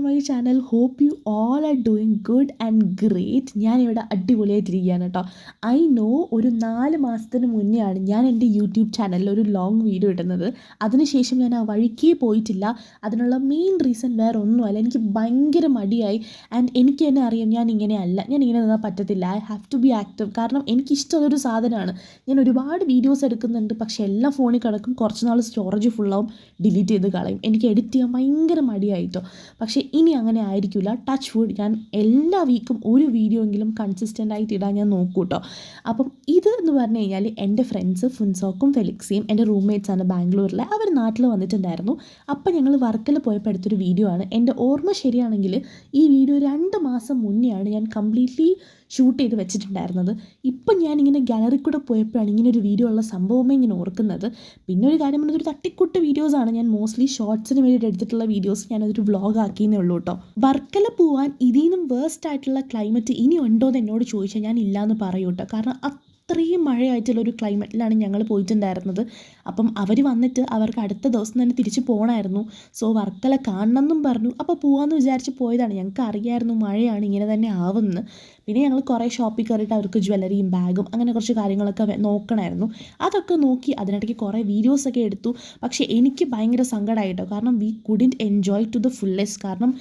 My channel. Hope you all are doing good and great. ഞാനിവിടെ അടിപൊളിയായിട്ടിരിക്കുകയാണ് കേട്ടോ. I know ഒരു 4 മാസത്തിന് മുന്നെയാണ് ഞാൻ എൻ്റെ യൂട്യൂബ് ചാനലിൽ ഒരു ലോങ് വീഡിയോ ഇടുന്നത്. അതിനുശേഷം ഞാൻ ആ വഴിക്കേ പോയിട്ടില്ല. അതിനുള്ള മെയിൻ റീസൺ വേറെ ഒന്നുമല്ല, എനിക്ക് ഭയങ്കര മടിയായി. ആൻഡ് എനിക്ക് തന്നെ അറിയാം ഞാൻ ഇങ്ങനെയല്ല, ഞാൻ ഇങ്ങനെ നിന്നാൽ പറ്റത്തില്ല. I have to be active. കാരണം എനിക്കിഷ്ടമുള്ളൊരു സാധനമാണ്. ഞാൻ ഒരുപാട് വീഡിയോസ് എടുക്കുന്നുണ്ട്, പക്ഷേ എല്ലാം ഫോണിൽ കിടക്കും. കുറച്ച് നാൾ സ്റ്റോറേജ് ഫുള്ളാവും, ഡിലീറ്റ് ചെയ്ത് കളയും. എനിക്ക് എഡിറ്റ് ചെയ്യാൻ ഭയങ്കര മടിയായിട്ടോ. പക്ഷേ ഇനി അങ്ങനെ ആയിരിക്കില്ല. ടച്ച് വുഡ്, ഞാൻ എല്ലാ വീക്കും ഒരു വീഡിയോ എങ്കിലും കൺസിസ്റ്റൻ്റ് ആയിട്ട് ഇടാൻ ഞാൻ നോക്കൂ കേട്ടോ. അപ്പം ഇത് എന്ന് പറഞ്ഞു കഴിഞ്ഞാൽ എൻ്റെ ഫ്രണ്ട്സ് ഫുൻസോക്കും ഫെലിക്സിയും എൻ്റെ റൂംമേറ്റ്സാണ് ബാംഗ്ലൂരിലെ. അവർ നാട്ടിൽ വന്നിട്ടുണ്ടായിരുന്നു. അപ്പം ഞങ്ങൾ വർക്കല പോയപ്പോൾ എടുത്തൊരു വീഡിയോ ആണ്. എൻ്റെ ഓർമ്മ ശരിയാണെങ്കിൽ ഈ വീഡിയോ 2 മാസം മുന്നെയാണ് ഞാൻ കംപ്ലീറ്റ്ലി ഷൂട്ട് ചെയ്ത് വെച്ചിട്ടുണ്ടായിരുന്നത്. ഇപ്പം ഞാനിങ്ങനെ ഗാലറി കൂടെ പോയപ്പോഴാണ് ഇങ്ങനെ ഒരു വീഡിയോ ഉള്ള സംഭവമേ ഇങ്ങനെ ഓർക്കുന്നത്. പിന്നെ ഒരു കാര്യം പറഞ്ഞത്, ഒരു തട്ടിക്കുട്ട് വീഡിയോസാണ്. ഞാൻ മോസ്റ്റ്ലി ഷോർട്സിന് വേണ്ടിയിട്ട് എടുത്തിട്ടുള്ള വീഡിയോസ് ഞാനതൊരു വ്ളോഗ് ആക്കിയെന്നേ ഉള്ളൂ കേട്ടോ. വർക്കല പോവാൻ ഇതിനും വേഴ്സ്റ്റ് ആയിട്ടുള്ള ക്ലൈമറ്റ് ഇനി ഉണ്ടോ എന്ന് എന്നോട് ചോദിച്ചാൽ ഞാൻ ഇല്ലയെന്ന് പറയൂ കേട്ടോ. കാരണം അത്രയും മഴയായിട്ടുള്ളൊരു ക്ലൈമറ്റിലാണ് ഞങ്ങൾ പോയിട്ടുണ്ടായിരുന്നത്. അപ്പം അവർ വന്നിട്ട് അവർക്ക് അടുത്ത ദിവസം തന്നെ തിരിച്ച് പോകണമായിരുന്നു. സോ വർക്കല കാണണമെന്നും പറഞ്ഞു. അപ്പോൾ പോകാമെന്ന് വിചാരിച്ച് പോയതാണ്. ഞങ്ങൾക്ക് അറിയാമായിരുന്നു മഴയാണ് ഇങ്ങനെ തന്നെ ആവുമെന്ന്. പിന്നെ ഞങ്ങൾ കുറേ ഷോപ്പിൽ കയറിയിട്ട് അവർക്ക് ജ്വല്ലറിയും ബാഗും അങ്ങനെ കുറച്ച് കാര്യങ്ങളൊക്കെ നോക്കണമായിരുന്നു. അതൊക്കെ നോക്കി അതിനിടയ്ക്ക് കുറേ വീഡിയോസൊക്കെ എടുത്തു. പക്ഷേ എനിക്ക് ഭയങ്കര സങ്കടമായിട്ടോ. കാരണം we couldn't enjoy to the fullest. കാരണം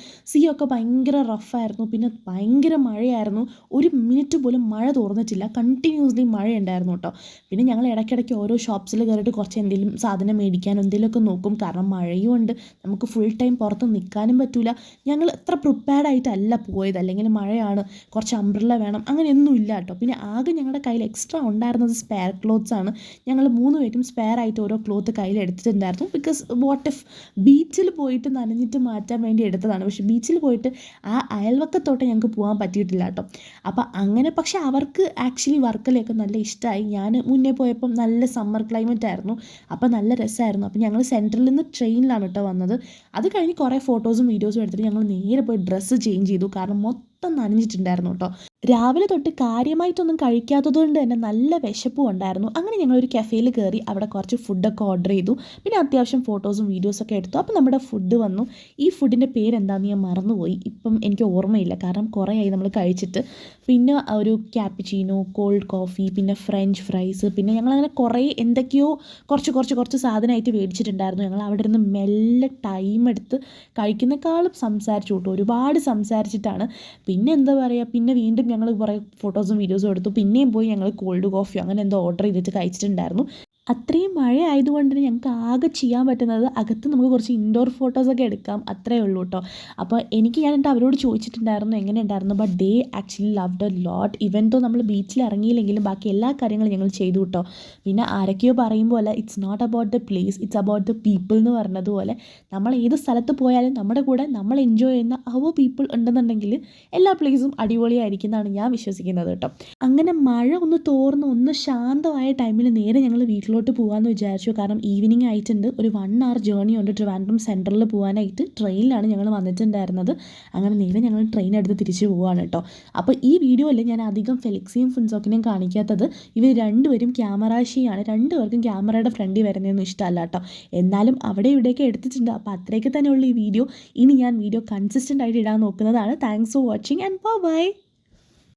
ഒക്കെ ഭയങ്കര റഫായിരുന്നു. പിന്നെ ഭയങ്കര മഴയായിരുന്നു. ഒരു മിനിറ്റ് പോലും മഴ തോർന്നിട്ടില്ല. കണ്ടിന്യൂസ്ലി മഴ ഉണ്ടായിരുന്നു കേട്ടോ. പിന്നെ ഞങ്ങൾ ഇടയ്ക്കിടയ്ക്ക് ഓരോ ഷോപ്സിൽ കയറിയിട്ട് കുറച്ച് എന്തെങ്കിലും സാധനം മേടിക്കാനോ എന്തെങ്കിലുമൊക്കെ നോക്കും. കാരണം മഴയും ഉണ്ട്, നമുക്ക് ഫുൾ ടൈം പുറത്ത് നിൽക്കാനും പറ്റില്ല. ഞങ്ങൾ അത്ര പ്രിപ്പയർഡ് ആയിട്ടല്ല പോയത്. അല്ലെങ്കിൽ മഴയാണ്, കുറച്ച് അംബ്രല്ല വേണം, അങ്ങനെയൊന്നും ഇല്ല കേട്ടോ. പിന്നെ ആകെ ഞങ്ങളുടെ കയ്യിൽ എക്സ്ട്രാ ഉണ്ടായിരുന്നത് സ്പെയർ ക്ലോത്ത്സ് ആണ്. ഞങ്ങൾ 3 പേരും സ്പെയർ ആയിട്ട് ഓരോ ക്ലോത്ത് കയ്യിൽ എടുത്തിട്ടുണ്ടായിരുന്നു. ബിക്കോസ് വാട്ട് ഇഫ് ബീച്ചിൽ പോയിട്ട് നനഞ്ഞിട്ട് മാറ്റാൻ വേണ്ടി എടുത്തതാണ്. പക്ഷേ ബീച്ചിൽ പോയിട്ട് ആ അയൽവക്കത്തോട്ട് ഞങ്ങൾക്ക് പോകാൻ പറ്റിയിട്ടില്ല കേട്ടോ. അപ്പോൾ അങ്ങനെ, പക്ഷേ അവർക്ക് ആക്ച്വലി വർക്കലയൊക്കെ നല്ല ഇഷ്ടമായി. ഞാൻ മുന്നേ പോയപ്പം നല്ല സമ്മർ ക്ലൈമറ്റ് ആയിരുന്നു. അപ്പോൾ നല്ല രസമായിരുന്നു. അപ്പോൾ ഞങ്ങൾ സെൻട്രലിൽ നിന്ന് ട്രെയിനിലാണ് കേട്ടോ വന്നത്. അത് കഴിഞ്ഞ് കുറേ ഫോട്ടോസും വീഡിയോസും എടുത്തിട്ട് ഞങ്ങൾ നേരെ പോയി ഡ്രസ്സ് ചേഞ്ച് ചെയ്തു. കാരണം മൊത്തം നനഞ്ഞിട്ടുണ്ടായിരുന്നു കേട്ടോ. രാവിലെ തൊട്ട് കാര്യമായിട്ടൊന്നും കഴിക്കാത്തത് കൊണ്ട് തന്നെ നല്ല വിശപ്പും ഉണ്ടായിരുന്നു. അങ്ങനെ ഞങ്ങളൊരു കഫേയിൽ കയറി അവിടെ കുറച്ച് ഫുഡൊക്കെ ഓർഡർ ചെയ്തു. പിന്നെ അത്യാവശ്യം ഫോട്ടോസും വീഡിയോസൊക്കെ എടുത്തു. അപ്പോൾ നമ്മുടെ ഫുഡ് വന്നു. ഈ ഫുഡിൻ്റെ പേരെന്താണെന്ന് ഞാൻ മറന്നുപോയി. ഇപ്പം എനിക്ക് ഓർമ്മയില്ല, കാരണം കുറേ ആയി നമ്മൾ കഴിച്ചിട്ട്. പിന്നെ ഒരു ക്യാപ്പിച്ചീനോ, കോൾഡ് കോഫി, പിന്നെ ഫ്രഞ്ച് ഫ്രൈസ്, പിന്നെ ഞങ്ങളങ്ങനെ കുറേ എന്തൊക്കെയോ കുറച്ച് സാധനമായിട്ട് മേടിച്ചിട്ടുണ്ടായിരുന്നു. ഞങ്ങൾ അവിടെ ഇരുന്ന് മെല്ലെ ടൈം എടുത്ത് കഴിക്കുന്നേക്കാളും സംസാരിച്ചു കേട്ടോ. ഒരുപാട് സംസാരിച്ചിട്ടാണ്. പിന്നെ എന്താ പറയുക, പിന്നെ വീണ്ടും ഞങ്ങൾ കുറേ ഫോട്ടോസും വീഡിയോസും എടുത്തു. പിന്നെയും പോയി ഞങ്ങൾ കോൾഡ് കോഫിയോ അങ്ങനെ എന്തോ ഓർഡർ ചെയ്തിട്ട് കഴിച്ചിട്ടുണ്ടായിരുന്നു. അത്രയും മഴ ആയതുകൊണ്ട് തന്നെ ഞങ്ങൾക്ക് ആകെ ചെയ്യാൻ പറ്റുന്നത് അകത്ത് നമുക്ക് കുറച്ച് ഇൻഡോർ ഫോട്ടോസൊക്കെ എടുക്കാം, അത്രയേ ഉള്ളൂ കേട്ടോ. അപ്പോൾ ഞാൻ എന്നിട്ട് അവരോട് ചോദിച്ചിട്ടുണ്ടായിരുന്നു എങ്ങനെ ഉണ്ടായിരുന്നു. But they actually loved a lot. ഇവൻ തോ നമ്മൾ ബീച്ചിൽ ഇറങ്ങിയില്ലെങ്കിലും ബാക്കി എല്ലാ കാര്യങ്ങളും ഞങ്ങൾ ചെയ്തു കേട്ടോ. പിന്നെ ആരൊക്കെയോ പറയുമ്പോൾ അല്ല, it's not about the place, it's about the people എന്ന് പറഞ്ഞതുപോലെ നമ്മൾ ഏത് സ്ഥലത്ത് പോയാലും നമ്മുടെ കൂടെ നമ്മൾ എൻജോയ് ചെയ്യുന്ന പീപ്പിൾ ഉണ്ടെന്നുണ്ടെങ്കിൽ എല്ലാ പ്ലേസും അടിപൊളിയായിരിക്കും എന്നാണ് ഞാൻ വിശ്വസിക്കുന്നത് കേട്ടോ. അങ്ങനെ മഴ ഒന്ന് തോർന്ന് ഒന്ന് ശാന്തമായ ടൈമിൽ നേരെ ഞങ്ങൾ വീട്ടിലോട്ട് പോകാമെന്ന് വിചാരിച്ചു. കാരണം ഈവനിങ് ആയിട്ടുണ്ട്. ഒരു 1 hour ജേർണി ഉണ്ട് ട്രിവാൻഡ്രം സെൻട്രലിൽ പോകാനായിട്ട്. ട്രെയിനിലാണ് ഞങ്ങൾ വന്നിട്ടുണ്ടായിരുന്നത്. അങ്ങനെ നേരെ ഞങ്ങൾ ട്രെയിൻ എടുത്ത് തിരിച്ച് പോവുകയാണ് കേട്ടോ. അപ്പോൾ ഈ വീഡിയോയിൽ ഞാൻ അധികം ഫെലിക്സിയും ഫുൻസോക്കിനെയും കാണിക്കാത്തത്, ഇവർ രണ്ടുപേരും ക്യാമറാശിയാണ്. രണ്ടുപേർക്കും ക്യാമറയുടെ ഫ്രണ്ടിൽ വരുന്നതൊന്നും ഇഷ്ടമല്ല കേട്ടോ. എന്നാലും അവിടെ ഇവിടെയൊക്കെ എടുത്തിട്ടുണ്ട്. അപ്പോൾ അത്രയൊക്കെ തന്നെയുള്ള ഈ വീഡിയോ. ഇനി ഞാൻ വീഡിയോ കൺസിസ്റ്റൻ്റ് ആയിട്ട് ഇടാൻ നോക്കുന്നതാണ്. Thanks for watching and by.